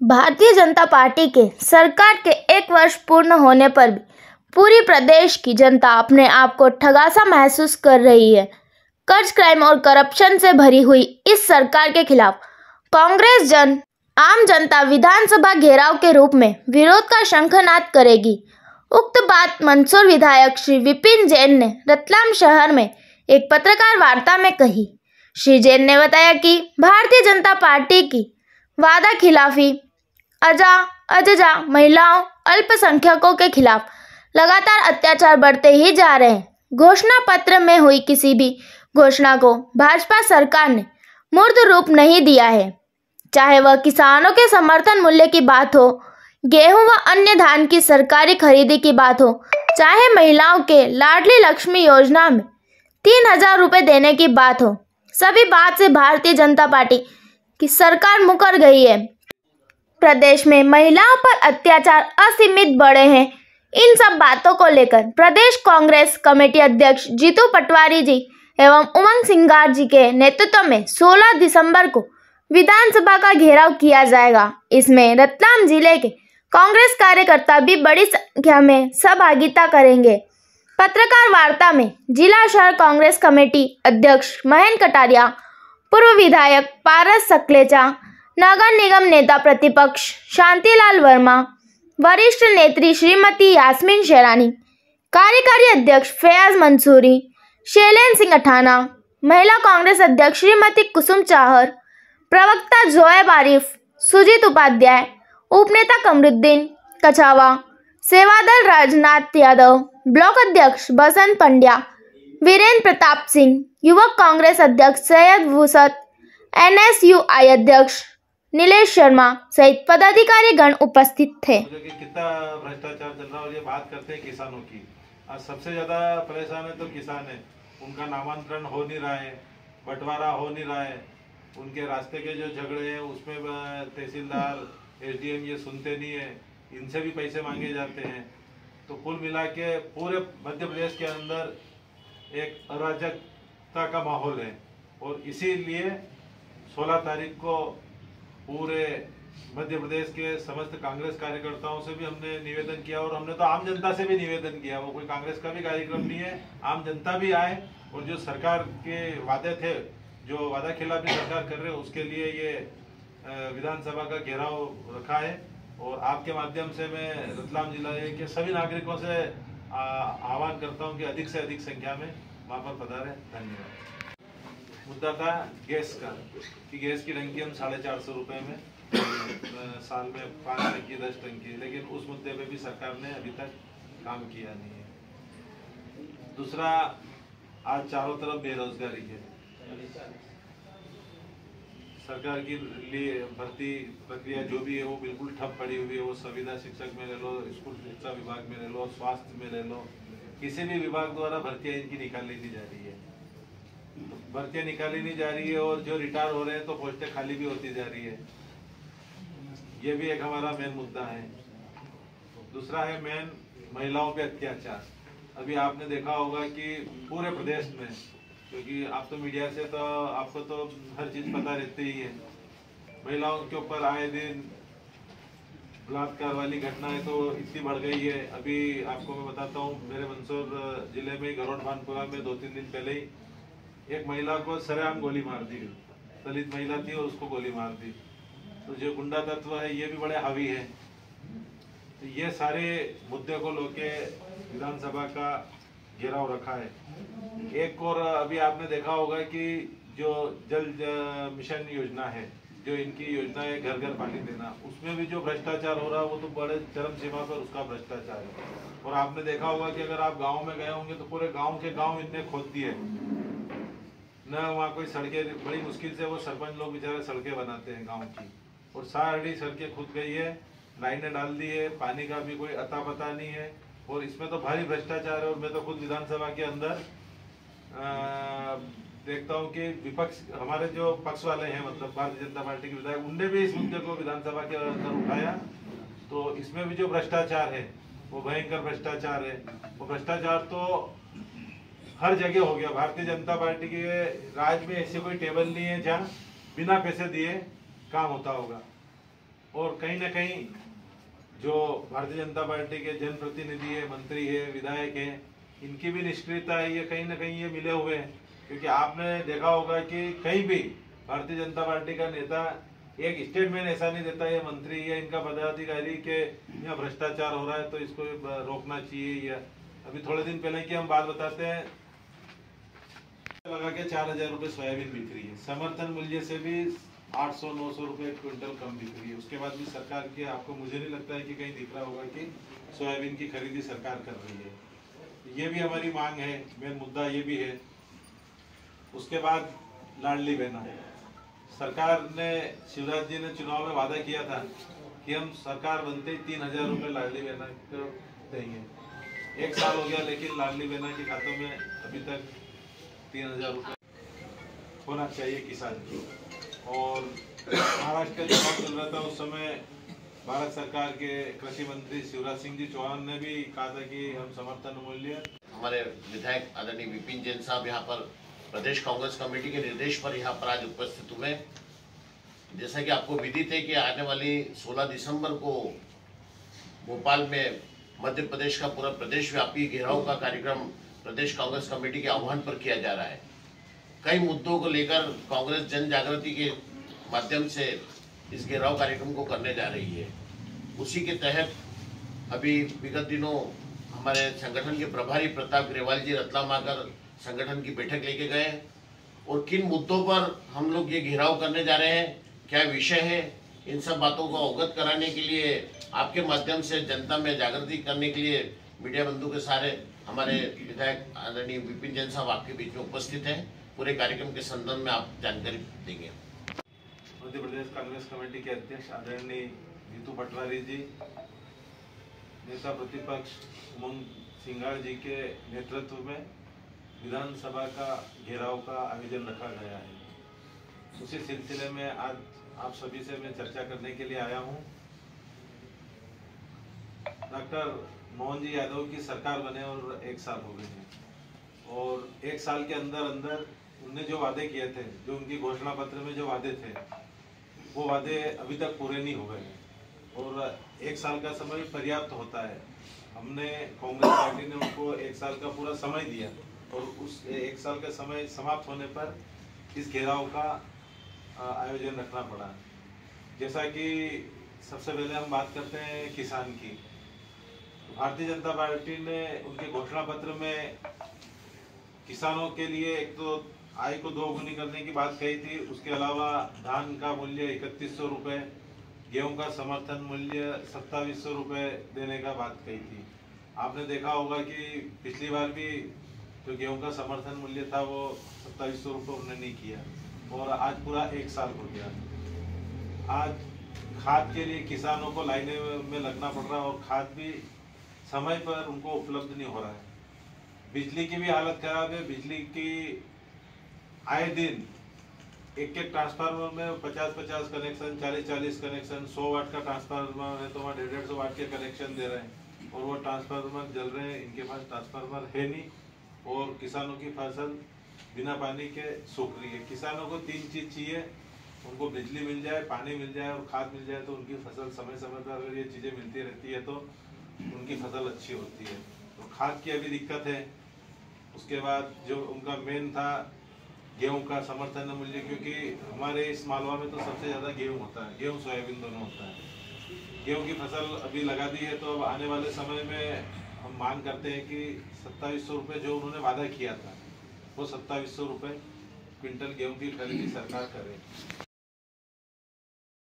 Bharatiya Janata party के सरकार के 1 वर्ष पूर्ण होने पर भी पूरी प्रदेश की जनता अपने आप को ठगा-सा महसूस कर रही है। कर्ज, क्राइम और करप्शन से भरी हुई इस सरकार के खिलाफ कांग्रेस आम जनता विधानसभा घेराव के रूप में विरोध का शंखनाद करेगी। उक्त बात मंदसौर विधायक श्री विपिन जैन ने रतलाम शहर में एक पत्रकार वार्ता में कही। श्री जैन ने बताया कि भारतीय जनता पार्टी की वादा खिलाफी, अजजा, महिलाओं, अल्पसंख्यकों के खिलाफ लगातार अत्याचार बढ़ते ही जा रहे हैं। घोषणा पत्र में हुई किसी भी घोषणा को भाजपा सरकार ने मूर्त रूप नहीं दिया है, चाहे वह किसानों के समर्थन मूल्य की बात हो, गेहूं व अन्य धान की सरकारी खरीदी की बात हो, चाहे महिलाओं के लाडली लक्ष्मी योजना में 3000 रुपये देने की बात हो। सभी बात से भारतीय जनता पार्टी की सरकार मुकर गई है। प्रदेश में महिलाओं पर अत्याचार असीमित बढ़े हैं। इन सब बातों को लेकर प्रदेश कांग्रेस कमेटी अध्यक्ष जीतू पटवारी जी एवं उमंग सिंगार जी के नेतृत्व में 16 दिसंबर को विधानसभा का घेराव किया जाएगा। इसमें रतलाम जिले के कांग्रेस कार्यकर्ता भी बड़ी संख्या में सहभागिता करेंगे। पत्रकार वार्ता में जिला शहर कांग्रेस कमेटी अध्यक्ष महेंद्र कटारिया, पूर्व विधायक पारस सकलेचा, नगर निगम नेता प्रतिपक्ष शांतिलाल वर्मा, वरिष्ठ नेत्री श्रीमती यास्मीन शेरानी, कार्यकारी अध्यक्ष फैयाज मंसूरी, शैलेंद्र सिंह अठाना, महिला कांग्रेस अध्यक्ष श्रीमती कुसुम चाहर, प्रवक्ता जोएब आरिफ, सुजीत उपाध्याय, उपनेता कमरुद्दीन कछावा, सेवादल राजनाथ यादव, ब्लॉक अध्यक्ष बसंत पंड्या, वीरेंद्र प्रताप सिंह, युवक कांग्रेस अध्यक्ष सैयद वुसत, NSUI अध्यक्ष नीलेश शर्मा सहित पदाधिकारी गण उपस्थित थे। कितना भ्रष्टाचार चल रहा है और ये बात करते हैं किसानों की। आज सबसे ज्यादा परेशान है तो किसान है। उनका नामांतरण हो नहीं रहा है, बंटवारा हो नहीं रहा है, उनके रास्ते के जो झगड़े हैं उसमें तहसीलदार, SDM ये सुनते नहीं है, इनसे भी पैसे मांगे जाते हैं। तो कुल मिला के पूरे मध्य प्रदेश के अंदर एक अराजकता का माहौल है और इसीलिए 16 तारीख को पूरे मध्य प्रदेश के समस्त कांग्रेस कार्यकर्ताओं से भी हमने निवेदन किया और हमने तो आम जनता से भी निवेदन किया। वो कोई कांग्रेस का भी कार्यक्रम नहीं है, आम जनता भी आए और जो सरकार के वादे थे, जो वादा खिलाफी सरकार कर रहे हैं, उसके लिए ये विधानसभा का घेराव रखा है। और आपके माध्यम से मैं रतलाम जिले के सभी नागरिकों से आह्वान करता हूँ कि अधिक से अधिक संख्या में वहाँ पर पधारें। धन्यवाद। मुद्दा था गैस का कि गैस की टंकी हम 450 रुपये में, साल में 5 टंकी 10 टंकी, लेकिन उस मुद्दे पे भी सरकार ने अभी तक काम किया नहीं है। दूसरा, आज चारों तरफ बेरोजगारी है। सरकार की लिए भर्ती प्रक्रिया जो भी है वो बिल्कुल ठप पड़ी हुई है। वो संविदा शिक्षक में ले लो, स्कूल शिक्षा विभाग में ले लो, स्वास्थ्य में ले लो, किसी भी विभाग द्वारा भर्तियां इनकी निकाली नहीं जा रही है। भर्तियां निकाली नहीं जा रही है और जो रिटायर हो रहे हैं तो पोस्टें खाली भी होती जा रही है। ये भी एक हमारा मेन मुद्दा है। दूसरा है मेन महिलाओं पे अत्याचार। अभी आपने देखा होगा कि पूरे प्रदेश में, क्योंकि आप तो मीडिया से तो आपको तो हर चीज पता रहती ही है, महिलाओं के ऊपर आए दिन बलात्कार वाली घटनाएं तो इतनी बढ़ गई है। अभी आपको मैं बताता हूँ, मेरे मंदसौर जिले में गरोड़ भानपुरा में 2-3 दिन पहले ही एक महिला को सरेआम गोली मार दी। दलित महिला थी और उसको गोली मार दी। तो जो गुंडा तत्व है ये भी बड़े हावी है। तो ये सारे मुद्दे को लेके विधानसभा का घेराव रखा है। एक और अभी आपने देखा होगा कि जो जल मिशन योजना है, जो इनकी योजना है घर घर पानी देना, उसमें भी जो भ्रष्टाचार हो रहा है वो तो बड़े चरम सीमा पर उसका भ्रष्टाचार है। और आपने देखा होगा कि अगर आप गांव में गए होंगे तो पूरे गांव के गांव इनने खोद दिए न, वहाँ कोई सड़कें, बड़ी मुश्किल से वो सरपंच लोग बेचारे सड़कें बनाते हैं गाँव की, और सारी सड़कें खुद गई है, लाइनें डाल दी है, पानी का भी कोई अता पता नहीं है। और इसमें तो भारी भ्रष्टाचार है। और मैं तो खुद विधानसभा के अंदर देखता हूँ कि विपक्ष, हमारे जो पक्ष वाले हैं, मतलब भारतीय जनता पार्टी के विधायक, उनने भी इस मुद्दे को विधानसभा के अंदर उठाया। तो इसमें भी जो भ्रष्टाचार है वो भयंकर भ्रष्टाचार है। वो भ्रष्टाचार तो हर जगह हो गया। भारतीय जनता पार्टी के राज में ऐसी कोई टेबल नहीं है जहाँ बिना पैसे दिए काम होता होगा। और कहीं ना कहीं जो भारतीय जनता पार्टी के जनप्रतिनिधि है, मंत्री है, विधायक है, इनकी भी निष्क्रियता है, ये कहीं ना कहीं ये मिले हुए हैं। क्योंकि आपने देखा होगा कि कहीं भी भारतीय जनता पार्टी का नेता एक स्टेटमेंट ऐसा नहीं देता है मंत्री या इनका पदाधिकारी के यहाँ भ्रष्टाचार हो रहा है तो इसको रोकना चाहिए। या अभी थोड़े दिन पहले की हम बात बताते हैं, लगा के 4,000 रुपए सोयाबीन बिक रही है, समर्थन मूल्य से भी 800-900 रुपए क्विंटल कम बिक रही है। उसके बाद भी सरकार की आपको, मुझे नहीं लगता है कि कहीं दिख रहा होगा कि सोयाबीन की खरीदी सरकार कर रही है। ये भी हमारी मांग है, मेन मुद्दा ये भी है। उसके बाद लाडली बहना, सरकार ने, शिवराज जी ने चुनाव में वादा किया था कि हम सरकार बनते ही 3,000 रुपए लाडली बहना को देंगे। 1 साल हो गया लेकिन लाडली बहना के खातों में अभी तक 3,000 रुपए होना चाहिए किसान की। और महाराष्ट्र का चुनाव चल रहा था, उस समय भारत सरकार के कृषि मंत्री शिवराज सिंह जी चौहान ने भी कहा था कि हम समर्थन मूल्य, हमारे विधायक आदरणीय विपिन जैन साहब यहाँ पर प्रदेश कांग्रेस कमेटी के निर्देश पर यहाँ पर आज उपस्थित हुए। जैसा कि आपको विदित है कि आने वाली 16 दिसंबर को भोपाल में मध्य प्रदेश का पूरा प्रदेश व्यापी घेराव का कार्यक्रम प्रदेश कांग्रेस कमेटी के आह्वान पर किया जा रहा है। कई मुद्दों को लेकर कांग्रेस जन जागृति के माध्यम से इस घेराव कार्यक्रम को करने जा रही है। उसी के तहत अभी विगत दिनों हमारे संगठन के प्रभारी प्रताप ग्रेवाल जी रतलाम आकर संगठन की बैठक लेके गए और किन मुद्दों पर हम लोग ये घेराव करने जा रहे हैं, क्या विषय है, इन सब बातों को अवगत कराने के लिए, आपके माध्यम से जनता में जागृति करने के लिए मीडिया बंधु के सारे हमारे विधायक आदरणीय विपिन जैन साहब आपके बीच में उपस्थित हैं। पूरे कार्यक्रम के संदर्भ में आप जानकारी देंगे। मध्य प्रदेश कांग्रेस कमेटी के अध्यक्ष आदरणीय जीतू पटवारी जी, नेता प्रतिपक्ष उमंग सिंघार जी के नेतृत्व में विधानसभा का घेराव का आयोजन रखा गया है। उसी सिलसिले में आज आप सभी से मैं चर्चा करने के लिए आया हूं। डॉक्टर मोहन जी यादव की सरकार बने और 1 साल हो गए हैं और 1 साल के अंदर अंदर उनने जो वादे किए थे, जो उनकी घोषणा पत्र में जो वादे थे, वो वादे अभी तक पूरे नहीं हो गए हैं और 1 साल का समय पर्याप्त होता है। हमने कांग्रेस पार्टी ने उनको 1 साल का पूरा समय दिया और उस 1 साल का समय समाप्त होने पर इस घेराव का आयोजन रखना पड़ा। जैसा कि सबसे पहले हम बात करते हैं किसान की। भारतीय जनता पार्टी ने उनके घोषणा पत्र में किसानों के लिए एक तो आय को 2 गुनी करने की बात कही थी, उसके अलावा धान का मूल्य 3100 रुपये, गेहूं का समर्थन मूल्य 2700 रुपये देने का बात कही थी। आपने देखा होगा कि पिछली बार भी जो गेहूं का समर्थन मूल्य था वो 2700 रुपये उन्होंने नहीं किया और आज पूरा 1 साल हो गया। आज खाद के लिए किसानों को लाइने में लगना पड़ रहा है और खाद भी समय पर उनको उपलब्ध नहीं हो रहा है। बिजली की भी हालत खराब है। बिजली की आए दिन एक ट्रांसफार्मर में 50-50 कनेक्शन, 40-40 कनेक्शन, 100 वाट का ट्रांसफार्मर है तो वहाँ 150 वाट के कनेक्शन दे रहे हैं और वो ट्रांसफार्मर जल रहे हैं। इनके पास ट्रांसफार्मर है नहीं और किसानों की फसल बिना पानी के सूख रही है। किसानों को 3 चीज चाहिए, उनको बिजली मिल जाए, पानी मिल जाए और खाद मिल जाए तो उनकी फसल समय समय पर अगर ये चीजें मिलती रहती है तो उनकी फसल अच्छी होती है। तो खाद की अभी दिक्कत है। उसके बाद जो उनका मेन था गेहूं का समर्थन मूल्य, क्योंकि हमारे इस मालवा में तो सबसे ज्यादा गेहूं होता है, गेहूं सोयाबीन दोनों होता है। गेहूं की फसल अभी लगा दी है तो अब आने वाले समय में हम मांग करते हैं कि 2700 रुपये जो उन्होंने वादा किया था वो 2700 रुपये क्विंटल गेहूं की खरीदी सरकार करे।